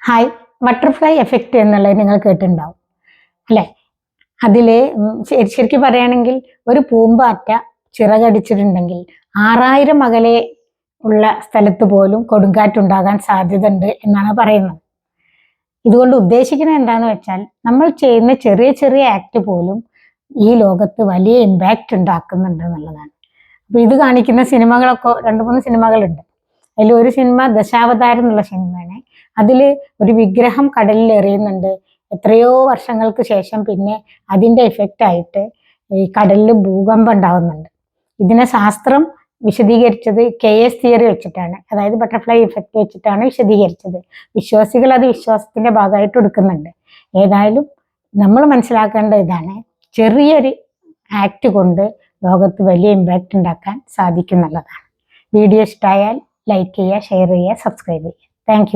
Hi, butterfly effect എന്നുള്ളത് നിങ്ങൾ കേട്ടിട്ടുണ്ടാവും അല്ലെ? അതില് ശരിക്കും പറയുകയാണെങ്കിൽ ഒരു പൂമ്പാറ്റ ചിറകടിച്ചിട്ടുണ്ടെങ്കിൽ 6000 അകലെ ഉള്ള സ്ഥലത്ത് പോലും കൊടുങ്കാറ്റുണ്ടാകാൻ സാധ്യത ഉണ്ട് എന്നാണ് പറയുന്നത്. ഇതുകൊണ്ട് ഉദ്ദേശിക്കുന്നത് എന്താന്ന് വെച്ചാൽ നമ്മൾ ചെയ്യുന്ന ചെറിയ ചെറിയ ആക്ട് പോലും ഈ ലോകത്ത് വലിയ ഇമ്പാക്റ്റ് ഉണ്ടാക്കുന്നുണ്ട് എന്നുള്ളതാണ്. അപ്പൊ ഇത് കാണിക്കുന്ന സിനിമകളൊക്കെ 2-3 സിനിമകളുണ്ട്. അതിൽ ഒരു സിനിമ ദശാവതാരം എന്നുള്ള സിനിമയാണ്. അതിൽ ഒരു വിഗ്രഹം കടലിൽ എറിയുന്നുണ്ട്. എത്രയോ വർഷങ്ങൾക്ക് ശേഷം പിന്നെ അതിൻ്റെ എഫക്റ്റ് ആയിട്ട് ഈ കടലിൽ ഭൂകമ്പം ഉണ്ടാവുന്നുണ്ട്. ഇതിനെ ശാസ്ത്രം വിശദീകരിച്ചത് KS തിയറി വെച്ചിട്ടാണ്, അതായത് ബട്ടർഫ്ലൈ ഇഫക്റ്റ് വെച്ചിട്ടാണ് വിശദീകരിച്ചത്. വിശ്വാസികൾ അത് വിശ്വാസത്തിന്റെ ഭാഗമായിട്ട് എടുക്കുന്നുണ്ട്. ഏതായാലും നമ്മൾ മനസ്സിലാക്കേണ്ട ഇതാണ്, ചെറിയൊരു ആക്ട് കൊണ്ട് ലോകത്ത് വലിയ ഇമ്പാക്റ്റ് ഉണ്ടാക്കാൻ സാധിക്കും എന്നുള്ളതാണ്. വീഡിയോ ഇഷ്ടമായാൽ ലൈക്ക് ചെയ്യുക, ഷെയർ ചെയ്യുക, സബ്സ്ക്രൈബ് ചെയ്യുക. താങ്ക്